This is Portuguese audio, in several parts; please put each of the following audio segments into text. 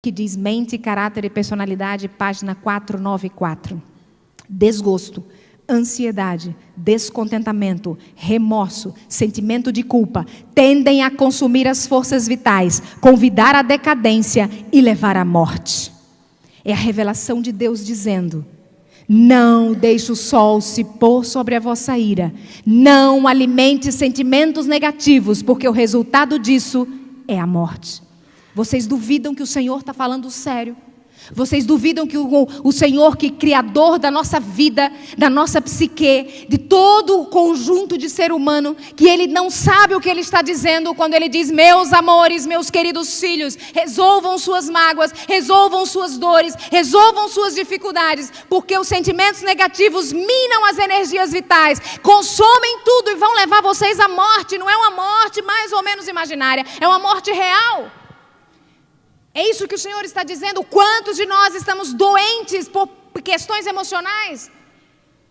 que diz mente, caráter e personalidade, página 494. Desgosto, ansiedade, descontentamento, remorso, sentimento de culpa tendem a consumir as forças vitais, convidar à decadência e levar à morte. É a revelação de Deus dizendo: não deixe o sol se pôr sobre a vossa ira, não alimente sentimentos negativos, porque o resultado disso é a morte. Vocês duvidam que o Senhor está falando sério? Vocês duvidam que o Senhor, que Criador da nossa vida, da nossa psique, de todo o conjunto de ser humano, que Ele não sabe o que Ele está dizendo quando Ele diz: meus amores, meus queridos filhos, resolvam suas mágoas, resolvam suas dores, resolvam suas dificuldades, porque os sentimentos negativos minam as energias vitais, consomem tudo e vão levar vocês à morte. Não é uma morte mais ou menos imaginária, é uma morte real. É isso que o Senhor está dizendo. Quantos de nós estamos doentes por questões emocionais?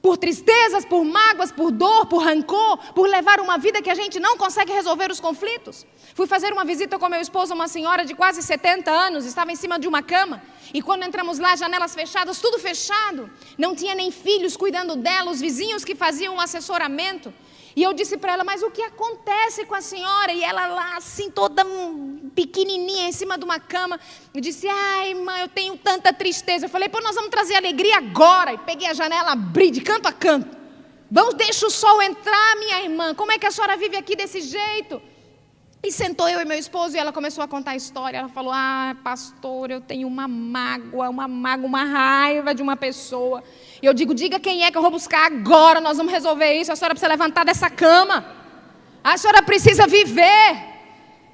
Por tristezas, por mágoas, por dor, por rancor, por levar uma vida que a gente não consegue resolver os conflitos. Fui fazer uma visita com meu esposo, uma senhora de quase 70 anos, estava em cima de uma cama. E quando entramos lá, janelas fechadas, tudo fechado. Não tinha nem filhos cuidando dela, os vizinhos que faziam um assessoramento. E eu disse para ela: mas o que acontece com a senhora? E ela lá assim, toda pequenininha, em cima de uma cama. Eu disse: ai, irmã, eu tenho tanta tristeza. Eu falei: pô, nós vamos trazer alegria agora. E peguei a janela, abri de canto a canto. Deixa o sol entrar, minha irmã. Como é que a senhora vive aqui desse jeito? E sentou eu e meu esposo e ela começou a contar a história. Ela falou: ah, pastor, eu tenho uma mágoa, uma raiva de uma pessoa. E eu digo: diga quem é que eu vou buscar agora, nós vamos resolver isso. A senhora precisa levantar dessa cama. A senhora precisa viver.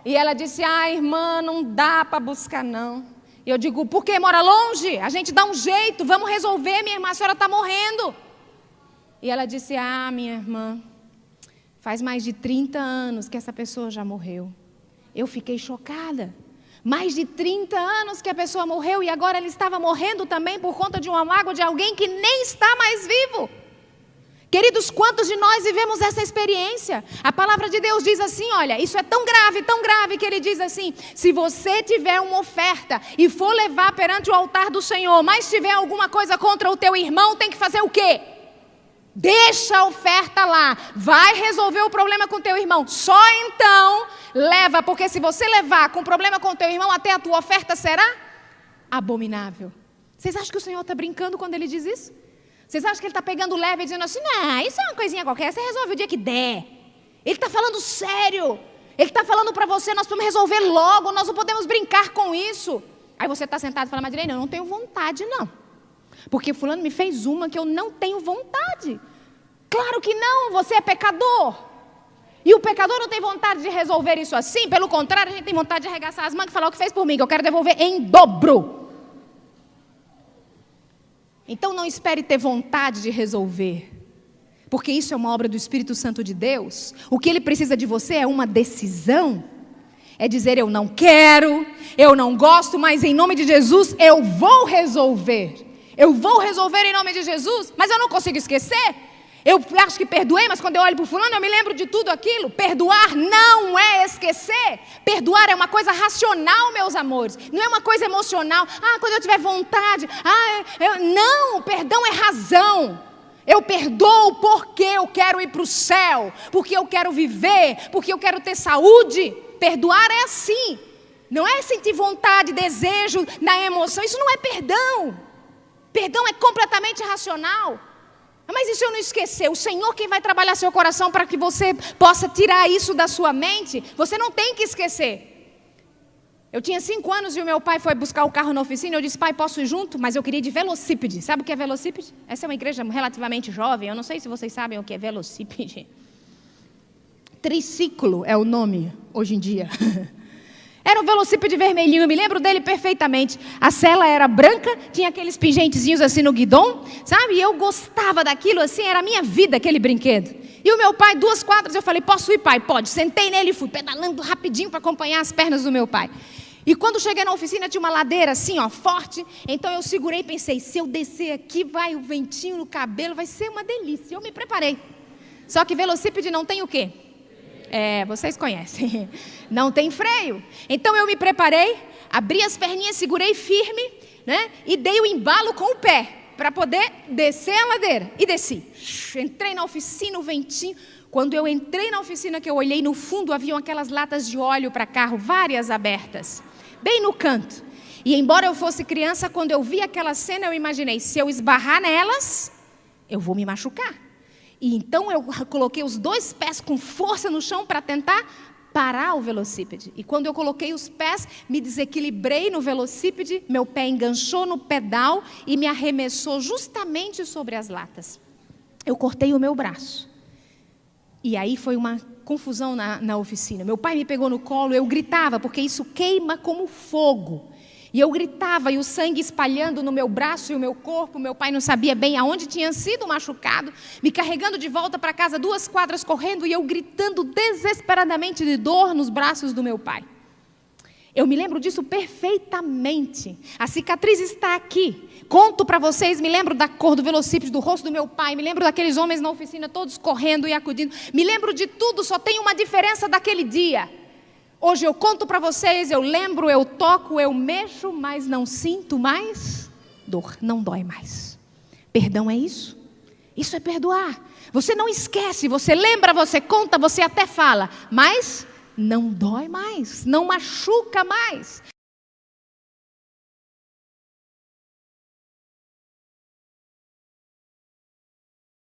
E ela disse: ah, irmã, não dá para buscar não. E eu digo: por quê? Mora longe? A gente dá um jeito, vamos resolver, minha irmã, a senhora está morrendo. E ela disse: ah, minha irmã, faz mais de 30 anos que essa pessoa já morreu. Eu fiquei chocada. Mais de 30 anos que a pessoa morreu e agora ela estava morrendo também por conta de uma mágoa de alguém que nem está mais vivo. Queridos, quantos de nós vivemos essa experiência? A palavra de Deus diz assim, olha, isso é tão grave, que Ele diz assim: se você tiver uma oferta e for levar perante o altar do Senhor, mas tiver alguma coisa contra o teu irmão, tem que fazer o quê? Deixa a oferta lá, vai resolver o problema com o teu irmão, só então leva, porque se você levar com problema com o teu irmão, até a tua oferta será abominável. Vocês acham que o Senhor está brincando quando Ele diz isso? Vocês acham que Ele está pegando leve e dizendo assim: não, isso é uma coisinha qualquer, você resolve o dia que der? Ele está falando sério, Ele está falando para você: nós vamos resolver logo, nós não podemos brincar com isso. Aí você está sentado e fala: mas eu não tenho vontade não. Porque fulano me fez uma que eu não tenho vontade. Claro que não, você é pecador. E o pecador não tem vontade de resolver isso assim. Pelo contrário, a gente tem vontade de arregaçar as mangas e falar: o que fez por mim, que eu quero devolver em dobro. Então não espere ter vontade de resolver, porque isso é uma obra do Espírito Santo de Deus. O que Ele precisa de você é uma decisão. É dizer: eu não quero, eu não gosto, mas em nome de Jesus eu vou resolver. Eu vou resolver em nome de Jesus, mas eu não consigo esquecer. Eu acho que perdoei, mas quando eu olho para o fulano, eu me lembro de tudo aquilo. Perdoar não é esquecer. Perdoar é uma coisa racional, meus amores. Não é uma coisa emocional. Ah, quando eu tiver vontade. Não, perdão é razão. Eu perdoo porque eu quero ir para o céu, porque eu quero viver, porque eu quero ter saúde. Perdoar é assim. Não é sentir vontade, desejo, na emoção. Isso não é perdão. Perdão é completamente racional. Mas e se eu não esquecer? O Senhor quem vai trabalhar seu coração para que você possa tirar isso da sua mente. Você não tem que esquecer. Eu tinha 5 anos e o meu pai foi buscar o carro na oficina. Eu disse: pai, posso ir junto? Mas eu queria ir de velocípede. Sabe o que é velocípede? Essa é uma igreja relativamente jovem. Eu não sei se vocês sabem o que é velocípede. Triciclo é o nome hoje em dia. Era um velocípede vermelhinho, eu me lembro dele perfeitamente. A sela era branca, tinha aqueles pingentezinhos assim no guidão, sabe? E eu gostava daquilo assim, era a minha vida aquele brinquedo. E o meu pai, 2 quadras, eu falei: posso ir, pai? Pode. Sentei nele e fui pedalando rapidinho para acompanhar as pernas do meu pai. E quando cheguei na oficina tinha uma ladeira assim, ó, forte. Então eu segurei e pensei: se eu descer aqui, vai o ventinho no cabelo, vai ser uma delícia. Eu me preparei. Só que velocípede não tem o quê? Vocês conhecem. Não tem freio. Então eu me preparei, abri as perninhas, segurei firme, né? E dei o embalo com o pé, para poder descer a ladeira. E desci. Entrei na oficina, o ventinho. Quando eu entrei na oficina, que eu olhei no fundo, haviam aquelas latas de óleo para carro, várias abertas, bem no canto. E embora eu fosse criança, quando eu vi aquela cena, eu imaginei, se eu esbarrar nelas, eu vou me machucar. E então eu coloquei os 2 pés com força no chão para tentar parar o velocípede. E quando eu coloquei os pés, me desequilibrei no velocípede, meu pé enganchou no pedal e me arremessou justamente sobre as latas. Eu cortei o meu braço. E aí foi uma confusão na oficina. Meu pai me pegou no colo, eu gritava, porque isso queima como fogo. E eu gritava, e o sangue espalhando no meu braço e o meu corpo. Meu pai não sabia bem aonde tinha sido machucado, me carregando de volta para casa, 2 quadras correndo, e eu gritando desesperadamente de dor nos braços do meu pai. Eu me lembro disso perfeitamente. A cicatriz está aqui. Conto para vocês, me lembro da cor do velocípede, do rosto do meu pai, me lembro daqueles homens na oficina, todos correndo e acudindo. Me lembro de tudo, só tem uma diferença daquele dia. Hoje eu conto para vocês, eu lembro, eu toco, eu mexo, mas não sinto mais dor, não dói mais. Perdão é isso? Isso é perdoar. Você não esquece, você lembra, você conta, você até fala, mas não dói mais, não machuca mais.